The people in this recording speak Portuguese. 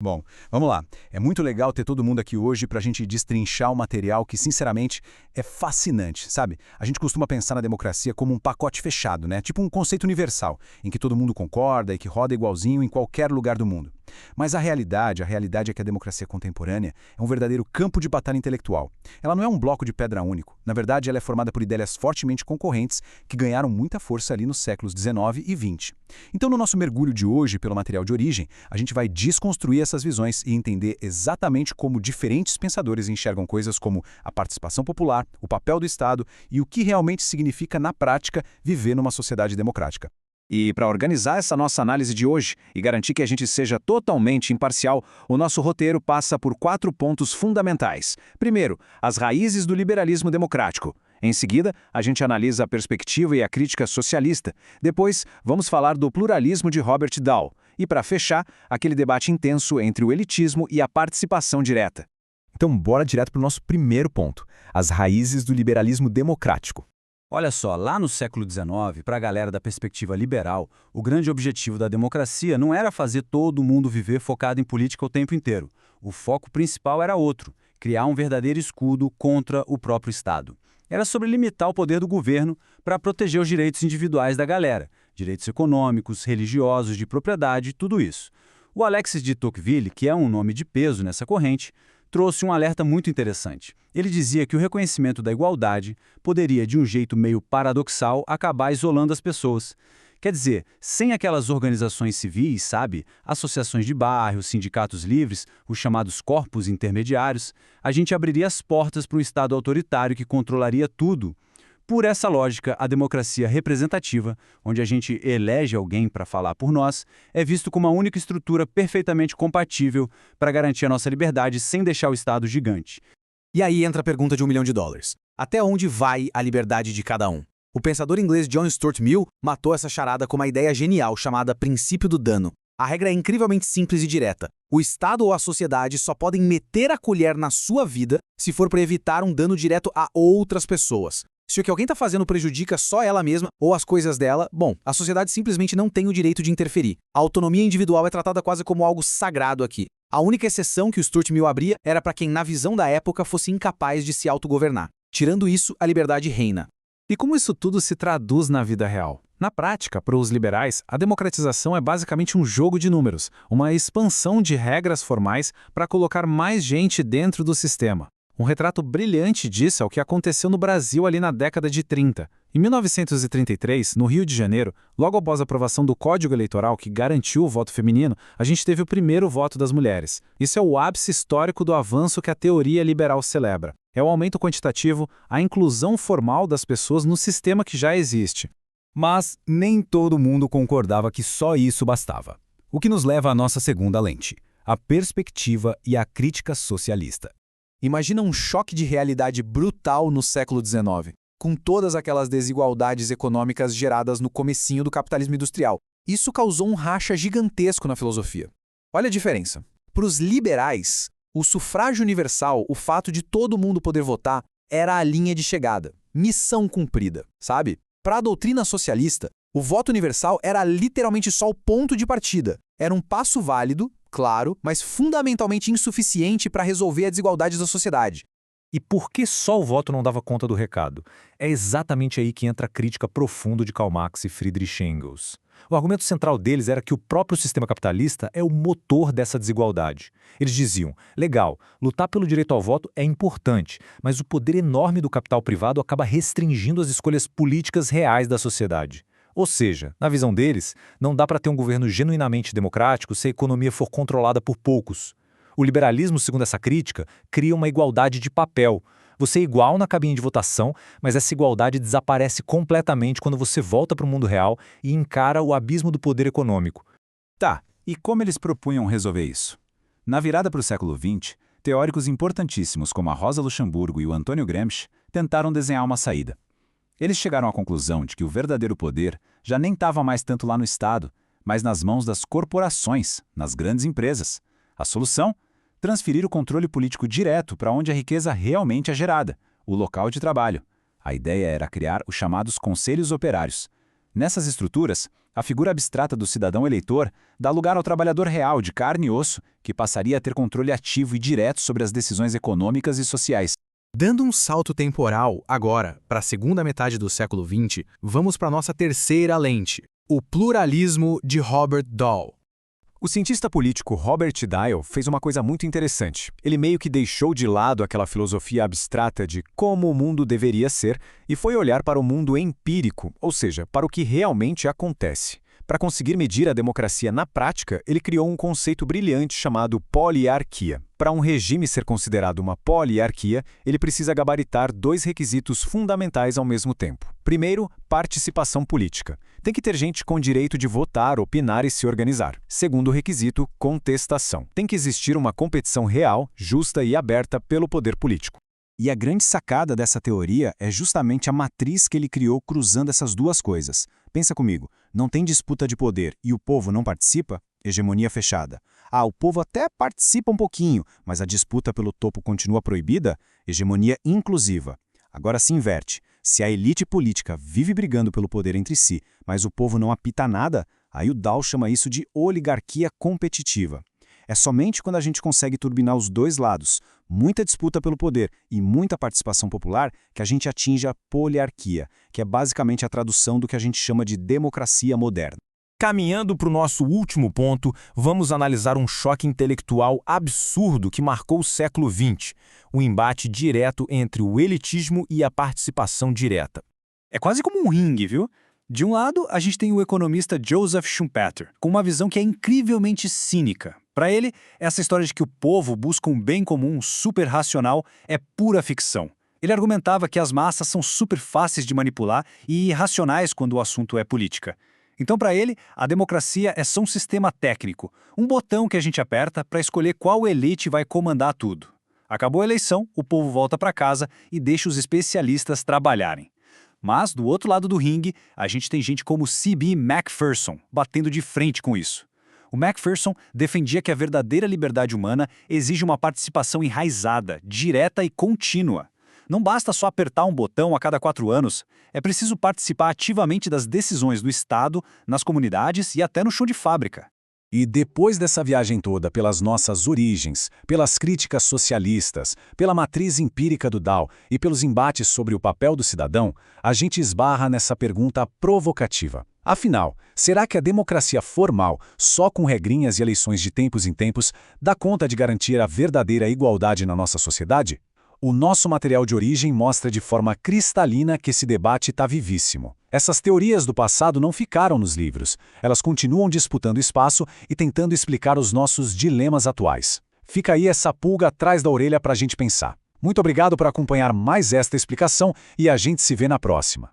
Bom, vamos lá. É muito legal ter todo mundo aqui hoje para a gente destrinchar um material que, sinceramente, é fascinante, sabe? A gente costuma pensar na democracia como um pacote fechado, né? Tipo um conceito universal, em que todo mundo concorda e que roda igualzinho em qualquer lugar do mundo. Mas a realidade é que a democracia contemporânea é um verdadeiro campo de batalha intelectual. Ela não é um bloco de pedra único. Na verdade, ela é formada por ideias fortemente concorrentes que ganharam muita força ali nos séculos XIX e XX. Então, no nosso mergulho de hoje pelo material de origem, a gente vai desconstruir essas visões e entender exatamente como diferentes pensadores enxergam coisas como a participação popular, o papel do Estado e o que realmente significa, na prática, viver numa sociedade democrática. E para organizar essa nossa análise de hoje e garantir que a gente seja totalmente imparcial, o nosso roteiro passa por 4 pontos fundamentais. Primeiro, as raízes do liberalismo democrático. Em seguida, a gente analisa a perspectiva e a crítica socialista. Depois, vamos falar do pluralismo de Robert Dahl. E para fechar, aquele debate intenso entre o elitismo e a participação direta. Então, bora direto para o nosso primeiro ponto, as raízes do liberalismo democrático. Olha só, lá no século XIX, para a galera da perspectiva liberal, o grande objetivo da democracia não era fazer todo mundo viver focado em política o tempo inteiro. O foco principal era outro, criar um verdadeiro escudo contra o próprio Estado. Era sobre limitar o poder do governo para proteger os direitos individuais da galera, direitos econômicos, religiosos, de propriedade, tudo isso. O Alexis de Tocqueville, que é um nome de peso nessa corrente, trouxe um alerta muito interessante. Ele dizia que o reconhecimento da igualdade poderia, de um jeito meio paradoxal, acabar isolando as pessoas. Quer dizer, sem aquelas organizações civis, sabe, associações de bairro, sindicatos livres, os chamados corpos intermediários, a gente abriria as portas para um Estado autoritário que controlaria tudo. Por essa lógica, a democracia representativa, onde a gente elege alguém para falar por nós, é visto como uma única estrutura perfeitamente compatível para garantir a nossa liberdade sem deixar o Estado gigante. E aí entra a pergunta de $1 milhão. Até onde vai a liberdade de cada um? O pensador inglês John Stuart Mill matou essa charada com uma ideia genial chamada princípio do dano. A regra é incrivelmente simples e direta. O Estado ou a sociedade só podem meter a colher na sua vida se for para evitar um dano direto a outras pessoas. Se o que alguém está fazendo prejudica só ela mesma ou as coisas dela, bom, a sociedade simplesmente não tem o direito de interferir. A autonomia individual é tratada quase como algo sagrado aqui. A única exceção que o Stuart Mill abria era para quem, na visão da época, fosse incapaz de se autogovernar. Tirando isso, a liberdade reina. E como isso tudo se traduz na vida real? Na prática, para os liberais, a democratização é basicamente um jogo de números, uma expansão de regras formais para colocar mais gente dentro do sistema. Um retrato brilhante disso é o que aconteceu no Brasil ali na década de 30. Em 1933, no Rio de Janeiro, logo após a aprovação do Código Eleitoral que garantiu o voto feminino, a gente teve o primeiro voto das mulheres. Isso é o ápice histórico do avanço que a teoria liberal celebra. É o aumento quantitativo, a inclusão formal das pessoas no sistema que já existe. Mas nem todo mundo concordava que só isso bastava. O que nos leva à nossa segunda lente, a perspectiva e a crítica socialista. Imagina um choque de realidade brutal no século XIX, com todas aquelas desigualdades econômicas geradas no comecinho do capitalismo industrial. Isso causou um racha gigantesco na filosofia. Olha a diferença. Para os liberais, o sufrágio universal, o fato de todo mundo poder votar, era a linha de chegada, missão cumprida, sabe? Para a doutrina socialista, o voto universal era literalmente só o ponto de partida. Era um passo válido, claro, mas fundamentalmente insuficiente para resolver a desigualdade da sociedade. E por que só o voto não dava conta do recado? É exatamente aí que entra a crítica profunda de Karl Marx e Friedrich Engels. O argumento central deles era que o próprio sistema capitalista é o motor dessa desigualdade. Eles diziam, legal, lutar pelo direito ao voto é importante, mas o poder enorme do capital privado acaba restringindo as escolhas políticas reais da sociedade. Ou seja, na visão deles, não dá para ter um governo genuinamente democrático se a economia for controlada por poucos. O liberalismo, segundo essa crítica, cria uma igualdade de papel. Você é igual na cabine de votação, mas essa igualdade desaparece completamente quando você volta para o mundo real e encara o abismo do poder econômico. Tá, e como eles propunham resolver isso? Na virada para o século XX, teóricos importantíssimos como a Rosa Luxemburgo e o Antônio Gramsci tentaram desenhar uma saída. Eles chegaram à conclusão de que o verdadeiro poder já nem estava mais tanto lá no Estado, mas nas mãos das corporações, nas grandes empresas. A solução? Transferir o controle político direto para onde a riqueza realmente é gerada, o local de trabalho. A ideia era criar os chamados conselhos operários. Nessas estruturas, A figura abstrata do cidadão eleitor dá lugar ao trabalhador real, de carne e osso, que passaria a ter controle ativo e direto sobre as decisões econômicas e sociais. Dando um salto temporal, agora, para a segunda metade do século XX, vamos para nossa terceira lente, o pluralismo de Robert Dahl. O cientista político Robert Dahl fez uma coisa muito interessante. Ele meio que deixou de lado aquela filosofia abstrata de como o mundo deveria ser e foi olhar para o mundo empírico, ou seja, para o que realmente acontece. Para conseguir medir a democracia na prática, ele criou um conceito brilhante chamado poliarquia. Para um regime ser considerado uma poliarquia, ele precisa gabaritar 2 requisitos fundamentais ao mesmo tempo. Primeiro, participação política. Tem que ter gente com direito de votar, opinar e se organizar. Segundo requisito, contestação. Tem que existir uma competição real, justa e aberta pelo poder político. E a grande sacada dessa teoria é justamente a matriz que ele criou cruzando essas duas coisas. Pensa comigo, não tem disputa de poder e o povo não participa? Hegemonia fechada. Ah, o povo até participa um pouquinho, mas a disputa pelo topo continua proibida? Hegemonia inclusiva. Agora se inverte. Se a elite política vive brigando pelo poder entre si, mas o povo não apita nada, aí o Dahl chama isso de oligarquia competitiva. É somente quando a gente consegue turbinar os dois lados, muita disputa pelo poder e muita participação popular, que a gente atinge a poliarquia, que é basicamente a tradução do que a gente chama de democracia moderna. Caminhando para o nosso último ponto, vamos analisar um choque intelectual absurdo que marcou o século XX, o embate direto entre o elitismo e a participação direta. É quase como um ringue, viu? De um lado, a gente tem o economista Joseph Schumpeter, com uma visão que é incrivelmente cínica. Para ele, essa história de que o povo busca um bem comum super racional é pura ficção. Ele argumentava que as massas são super fáceis de manipular e irracionais quando o assunto é política. Então, para ele, a democracia é só um sistema técnico, um botão que a gente aperta para escolher qual elite vai comandar tudo. Acabou a eleição, o povo volta para casa e deixa os especialistas trabalharem. Mas, do outro lado do ringue, a gente tem gente como C.B. Macpherson, batendo de frente com isso. O Macpherson defendia que a verdadeira liberdade humana exige uma participação enraizada, direta e contínua. Não basta só apertar um botão a cada 4 anos, é preciso participar ativamente das decisões do Estado, nas comunidades e até no chão de fábrica. E depois dessa viagem toda pelas nossas origens, pelas críticas socialistas, pela matriz empírica do Dahl e pelos embates sobre o papel do cidadão, a gente esbarra nessa pergunta provocativa. Afinal, será que a democracia formal, só com regrinhas e eleições de tempos em tempos, dá conta de garantir a verdadeira igualdade na nossa sociedade? O nosso material de origem mostra de forma cristalina que esse debate está vivíssimo. Essas teorias do passado não ficaram nos livros. Elas continuam disputando espaço e tentando explicar os nossos dilemas atuais. Fica aí essa pulga atrás da orelha para a gente pensar. Muito obrigado por acompanhar mais esta explicação e a gente se vê na próxima.